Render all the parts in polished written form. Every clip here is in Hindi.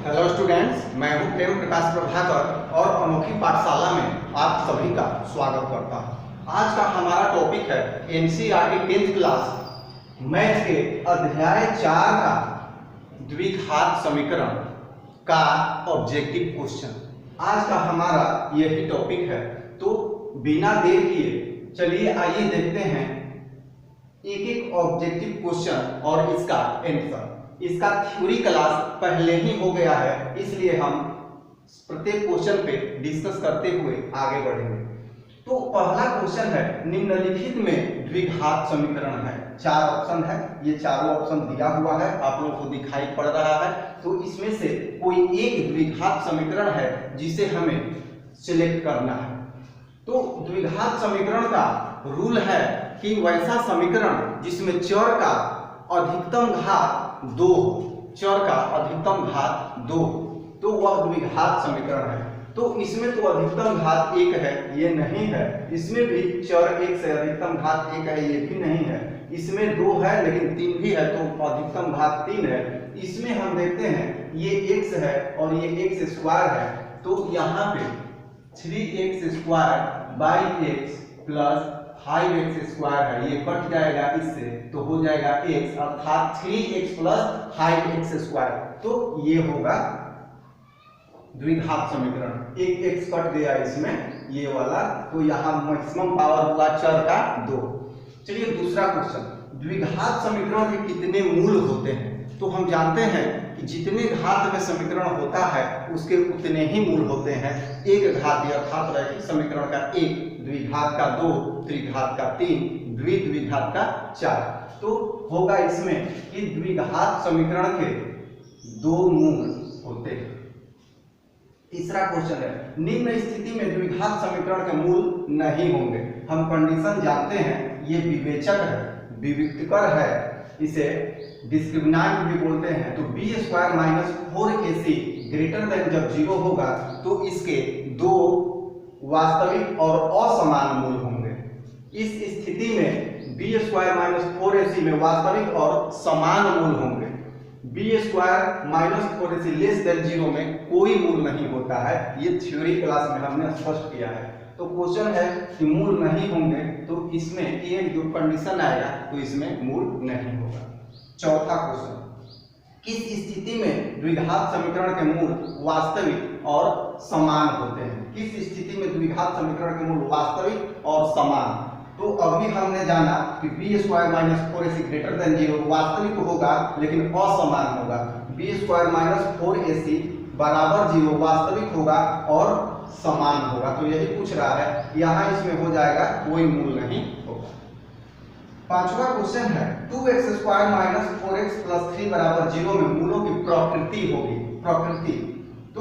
हेलो स्टूडेंट्स, मैं हूं प्रेम प्रकाश प्रभाकर और अनोखी पाठशाला में आप सभी का स्वागत करता हूं। आज का हमारा टॉपिक है एनसीईआरटी 10th क्लास मैथ के अध्याय 4 का द्विघात समीकरण का ऑब्जेक्टिव क्वेश्चन। आज का हमारा यही टॉपिक है, तो बिना देर किए चलिए आइए देखते हैं एक एक ऑब्जेक्टिव क्वेश्चन और इसका आंसर। इसका थ्योरी क्लास पहले ही हो गया है, इसलिए हम प्रत्येक क्वेश्चन पे डिस्कस करते हुए आगे बढ़ेंगे। तो पहला क्वेश्चन है, निम्नलिखित में द्विघात समीकरण है। 4 ऑप्शन है, ये चारों ऑप्शन दिया हुआ है, आप लोगों को दिखाई पड़ रहा है। तो इसमें से कोई एक द्विघात समीकरण है जिसे हमें सिलेक्ट करना है। तो द्विघात समीकरण का रूल है कि वैसा समीकरण जिसमें चर का अधिकतम घात 2 हो, चर का अधिकतम घात 2, तो वह द्विघात समीकरण है। तो इसमें तो अधिकतम घात 1 है, ये नहीं है। इसमें भी चर 1 से अधिकतम घात 1 है, ये भी नहीं है। इसमें 2 है लेकिन 3 भी है, तो अधिकतम घात 3 है। इसमें हम देखते हैं ये x है और ये x स्क्वायर है, तो यहाँ पे 3x square by x plus 5x square है, ये कट जाएगा इससे, तो हो जाएगा x, अर्थात 3x प्लस 5x स्क्वायर। तो ये होगा द्विघात समीकरण। एक x कट गया इसमें, ये वाला, तो यहाँ मैक्सिमम पावर हुआ चर का 2। चलिए दूसरा क्वेश्चन, द्विघात समीकरण के कितने मूल होते हैं? तो हम जानते हैं कि जितने घात में समीकरण होता है उसके उतने ही मूल होते हैं। एक घात अर्थात रैखिक समीकरण का 1, द्विघात का 2, त्रिघात का 3, द्विघात का 4। तो होगा इसमें कि द्विघात समीकरण के 2 मूल होते हैं। तीसरा क्वेश्चन है, निम्न स्थिति में द्विघात समीकरण के मूल नहीं होंगे। हम कंडीशन जानते हैं, ये विवेचक है, विविक्तकर है, इसे डिस्क्रिमिनेंट भी बोलते हैं। तो b square minus 4ac greater than जब 0 होगा तो इसके 2 वास्तविक और असमान मूल होंगे। इस स्थिति में b स्क्वायर माइनस 4ac में वास्तविक और समान मूल होंगे। b square minus 4ac less than 0 में कोई मूल नहीं होता है, ये थ्योरी क्लास में हमने स्पष्ट किया है। तो क्वेश्चन है कि मूल नहीं होंगे, तो इसमें ये जो कंडीशन आएगा तो इसमें मूल नहीं होगा। चौथा क्वेश्चन, किस स्थिति में द्विघात समीकरण के मूल वास्तविक और समान होते हैं? किस स्थिति में द्विघात समीकरण के मूल वास्तविक और समान? तो अभी हमने जाना कि b square minus 4ac greater than 0 वास्तविक होगा लेकिन असमान होगा। b स्क्वायर माइनस 4ac बराबर 0 वास्तविक होगा और समान होगा। तो यही पूछ रहा है, यहाँ इसमें हो जाएगा कोई मूल नहीं होगा। पांचवा क्वेश्चन है, 2x square minus 4x plus 3 बराबर 0 में मूलों की प्रकृति होगी। प्रकृति तो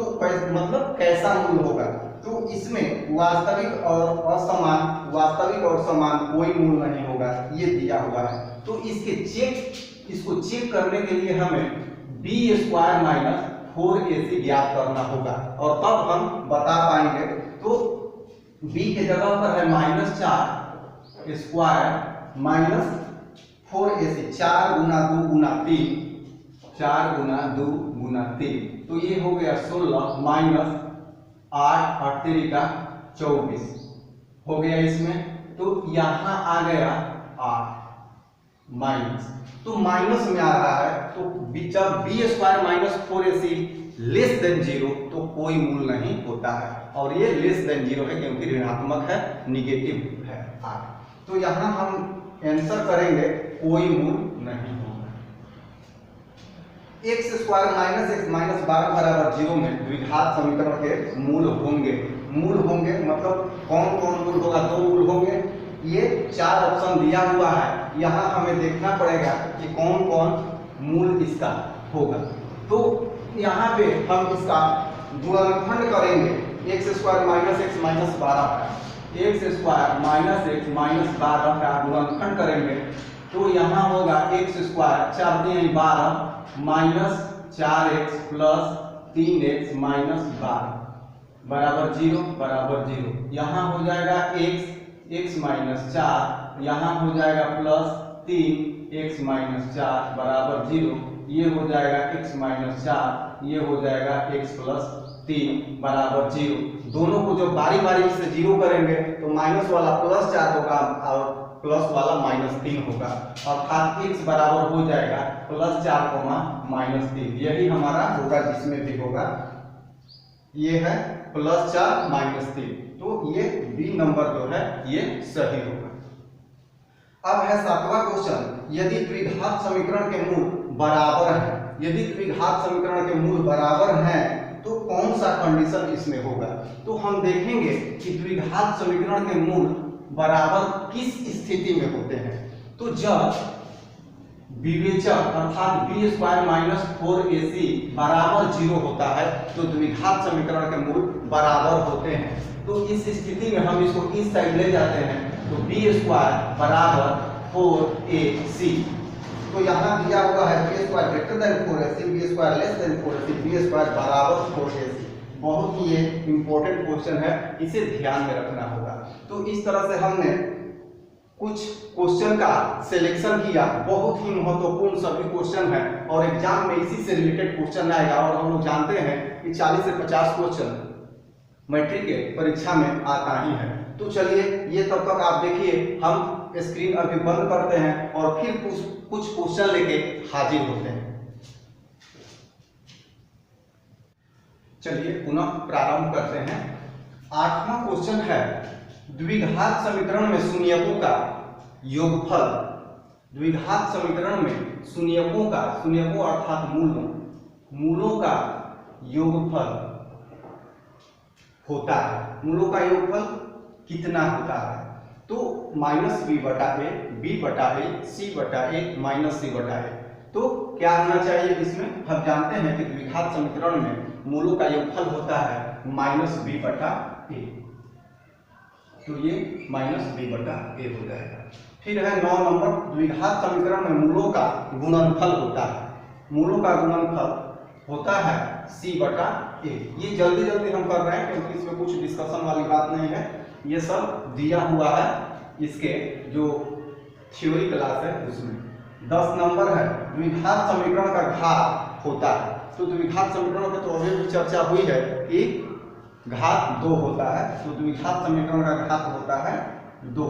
मतलब कैसा मूल होगा? तो इसमें वास्तविक और असमान, वास्तविक और समान कोई मूल नहीं होगा, ये दिया हुआ है। तो इसको चेक करने के लिए हमें b स्क्वायर माइनस 4ac ज्ञात करना होगा और तब हम बता पाएंगे। तो b के जगह पर है -4 स्क्वायर माइनस 4ac, 4 गुना 2 गुना 3, 4 गुना 2 गुना 3, तो ये हो गया 16 माइनस 8 8 3 का 24 हो गया इसमें। तो यहाँ आ गया 8 माइनस, तो माइनस में आ रहा है, तो जब b square minus 4ac less than 0 तो कोई मूल नहीं होता है, और ये लेस देन 0 है क्योंकि ऋणात्मक है, निगेटिव है 8। तो यहाँ हम आंसर करेंगे कोई मूल नहीं होगा। x square minus x minus 12 बराबर 0 में द्विघात समीकरण के मूल होंगे। मूल होंगे मतलब कौन कौन मूल होगा? 2 मूल होंगे। ये 4 ऑप्शन दिया हुआ है, यहाँ हमें देखना पड़ेगा कि कौन कौन मूल इसका होगा। तो यहाँ पे हम इसका गुणनखंड करेंगे, x square minus x minus 12 का, x square minus x minus 12 का गुणनखंड करेंगे। तो यहाँ होगा x square 4 × 12 minus 4x plus 3x minus 12 बराबर 0। यहाँ हो जाएगा x माइनस 4, यहाँ हो जाएगा प्लस 3x माइनस 4 बराबर 0। ये हो जाएगा x माइनस 4, ये हो जाएगा x प्लस 3 बराबर 0। दोनों को जब बारी बारी से 0 करेंगे तो माइनस वाला प्लस 4 होगा और प्लस वाला माइनस 3 होगा, अर्थात x बराबर हो जाएगा प्लस 4 माइनस 3। यही हमारा होगा जिसमें भी होगा, ये है प्लस 4 माइनस 3, तो ये बी नंबर जो है ये सही होगा। अब है 7वां क्वेश्चन, यदि द्विघात समीकरण के मूल बराबर है, यदि द्विघात समीकरण के मूल बराबर हैं तो कौन सा कंडीशन इसमें होगा। तो हम देखेंगे कि द्विघात समीकरण के मूल बराबर किस स्थिति में होते हैं। तो जब विवेचक अर्थात b स्क्वायर माइनस 4ac बराबर 0 होता है तो द्विघात समीकरण के मूल बराबर होते हैं। तो इस स्थिति में हम इसको इस साइड ले जाते हैं, तो b स्क्वायर बराबर 4ac। तो यहाँ दिया हुआ है b square greater than 4ac, b square less than 4ac, b square बराबर 4ac। बहुत ही ये इंपॉर्टेंट क्वेश्चन है, इसे ध्यान में रखना होगा। तो इस तरह से हमने कुछ क्वेश्चन का सिलेक्शन किया, बहुत ही महत्वपूर्ण सभी क्वेश्चन है और एग्जाम में इसी से रिलेटेड क्वेश्चन आएगा। और हम लोग जानते हैं कि 40 से 50 क्वेश्चन मैट्रिक के परीक्षा में आता ही है। तो चलिए ये तब तक आप देखिए, हम स्क्रीन अभी बंद करते हैं और फिर कुछ क्वेश्चन लेके हाजिर होते हैं। चलिए पुनः प्रारंभ करते हैं। 8वां क्वेश्चन है, द्विघात समीकरण में शून्यकों का योगफल, द्विघात समीकरण में शून्यकों का, शून्यकों अर्थात मूलों का योगफल होता है। मूलों का योगफल कितना होता है। तो माइनस b बटा a, b बटा a, c बटा a माइनस c बटा a। तो क्या होना चाहिए इसमें, हम जानते हैं कि द्विघात समीकरण में मूलों का योगफल होता है माइनस b बटा a, तो ये माइनस b बटा a हो जाएगा। फिर है 9 नंबर, द्विघात समीकरण में मूलों का गुणनफल होता है, मूलों का गुणनफल होता है c बटा a। ये जल्दी जल्दी हम कर रहे हैं क्योंकि इसमें कुछ डिस्कशन वाली बात नहीं है, ये सब दिया हुआ है इसके जो थ्योरी क्लास है उसमें। 10 नंबर है, द्विघात समीकरण का घात होता है। तो द्विघात समीकरण की तो अभी भी चर्चा हुई है कि घात 2 होता है, तो द्विघात समीकरण का घात होता है 2।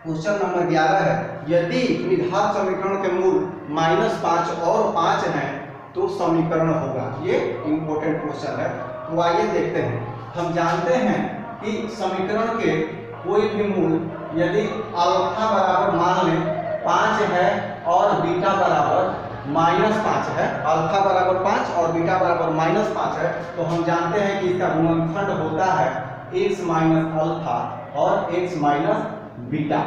क्वेश्चन नंबर 11 है, यदि द्विघात समीकरण के मूल -5 और 5 हैं तो समीकरण होगा। ये इंपॉर्टेंट क्वेश्चन है, तो आइए देखते हैं। हम जानते हैं कि समीकरण के कोई भी मूल यदि अल्फा बराबर मान लें 5 है और बीटा बराबर -5 है, अल्फा बराबर 5 और बीटा बराबर -5 है, तो हम जानते हैं कि इसका गुणनखंड होता है x माइनस अल्फा और x माइनस बीटा,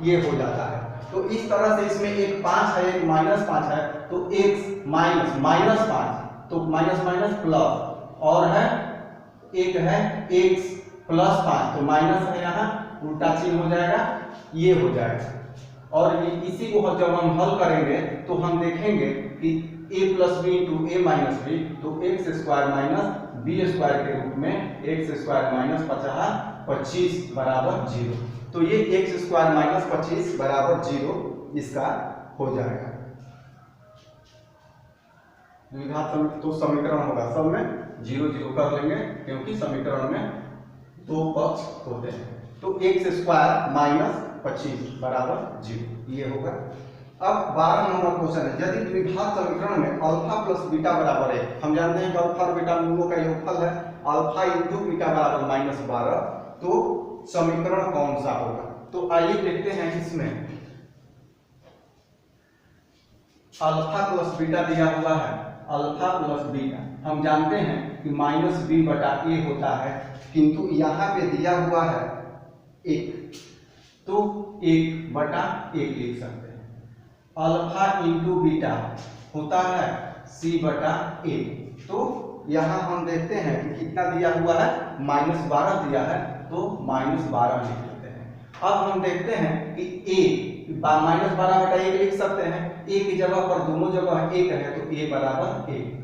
ये हो जाता है। तो इस तरह से इसमें एक 5 है एक -5 है, तो x माइनस -5 तो माइनस माइनस प्लस, और है एक है x प्लस 5 तो माइनस है, यहाँ उल्टा चिन्ह हो जाएगा, ये हो जाएगा। और इसी को जब हम हल करेंगे तो हम देखेंगे कि a plus B into A minus B, तो X square minus B square के रूप में एक्स स्क्वायर माइनस 25 बराबर 0। तो ये एक्स स्क्वायर माइनस 25 बराबर 0 इसका हो जाएगा। द्विघात तो समीकरण होगा, सब में 0 0 कर लेंगे क्योंकि समीकरण में 2 पक्ष होते हैं। तो एक्स स्क्वायर माइनस 25 बराबर 0 ये होगा। अब 12 नंबर क्वेश्चन है, यदि द्विघात समीकरण में अल्फा प्लस बीटा बराबर है, हम जानते हैं कि अल्फा और बीटा मूलों का योगफल है, अल्फा इंटू बीटा बराबर -12, तो समीकरण कौन सा होगा। तो आइए देखते हैं, इसमें अल्फा प्लस बीटा दिया हुआ है, अल्फा प्लस बीटा हम जानते हैं कि -b बटा a होता है, किंतु यहाँ पे दिया हुआ है 1, तो 1 बटा 1 लिख सकते हैं। अल्फा इंटू बीटा होता है c बटा a, तो यहाँ हम देखते हैं कि कितना दिया हुआ है, -12 दिया है, तो -12 लिख लेते हैं। अब हम देखते हैं कि a -12 बटा 1 लिख सकते हैं, a की जगह पर दोनों जगह 1 है, तो a बराबर 1।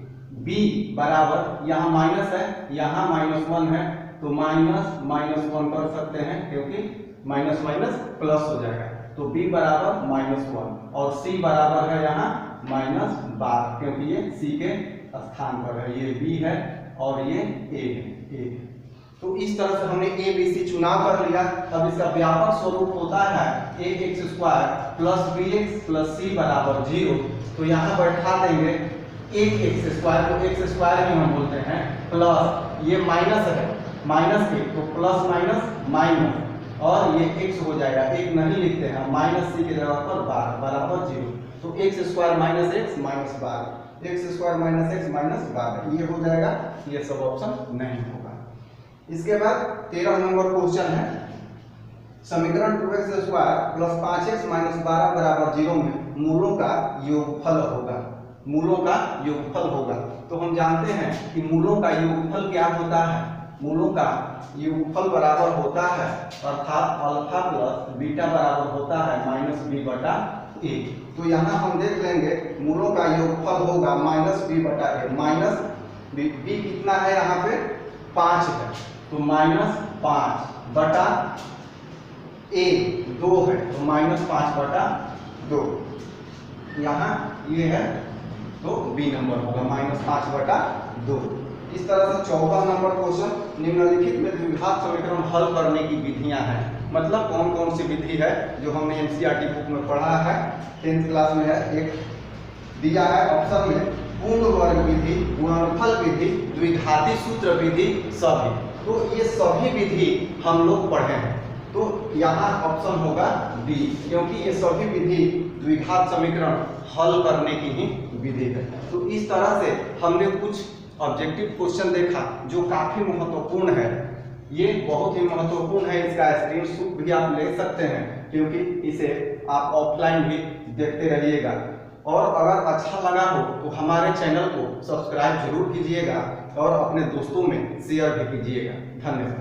b बराबर यहाँ माइनस है, यहाँ -1 है, तो -1 कर सकते हैं क्योंकि माइनस माइनस प्लस हो जाएगा, तो b बराबर -1 और c बराबर है यहाँ -12, क्योंकि ये c के स्थान पर है, ये b है और ये a है। तो इस तरह से हमने a b c चुनाव कर लिया। अब इसका व्यापक स्वरूप होता है ax² + bx + c बराबर 0। तो यहाँ बैठा देंगे एक x² को x² ही हम बोलते हैं, प्लस ये माइनस है, माइनस के तो प्लस माइनस माइनस, और ये x हो जाएगा, एक नहीं लिखते हैं, -c की जगह पर 12 बराबर 0। तो x² - x -12, x² - x -12 ये हो जाएगा, ये सब ऑप्शन नहीं होगा। इसके बाद 13 नंबर क्वेश्चन है, समीकरण 2x² + 5x - 12 बराबर 0 में मूलों का योगफल होगा, मूलों का योगफल होगा। तो हम जानते हैं कि मूलों का योगफल क्या होता है, मूलों का योगफल बराबर होता है अर्थात अल्फा प्लस बीटा बराबर होता है -b/a। तो यहाँ हम देख लेंगे मूलों का योगफल होगा -b/a, माइनस b कितना है यहाँ पे 5 है, तो -5/a 2 है, तो -5/2 यहाँ ये है, तो बी नंबर होगा -5/2। इस तरह से 14 नंबर क्वेश्चन, निम्नलिखित में द्विघात समीकरण हल करने की विधियां हैं। मतलब कौन कौन सी विधि है जो हमने एनसीईआरटी बुक में पढ़ा है, 10th क्लास में है। एक दिया है ऑप्शन में पूर्ण वर्ग विधि, गुणनफल विधि, द्विघाती सूत्र विधि, सभी। तो ये सभी विधि हम लोग पढ़े हैं, तो यहाँ ऑप्शन होगा बी, क्योंकि ये सभी विधि द्विघात समीकरण हल करने की ही विधि है। तो इस तरह से हमने कुछ ऑब्जेक्टिव क्वेश्चन देखा जो काफी महत्वपूर्ण है, ये बहुत ही महत्वपूर्ण है, इसका स्क्रीनशॉट भी आप ले सकते हैं, क्योंकि इसे आप ऑफलाइन भी देखते रहिएगा। और अगर अच्छा लगा हो तो हमारे चैनल को सब्सक्राइब जरूर कीजिएगा और अपने दोस्तों में शेयर भी कीजिएगा। धन्यवाद।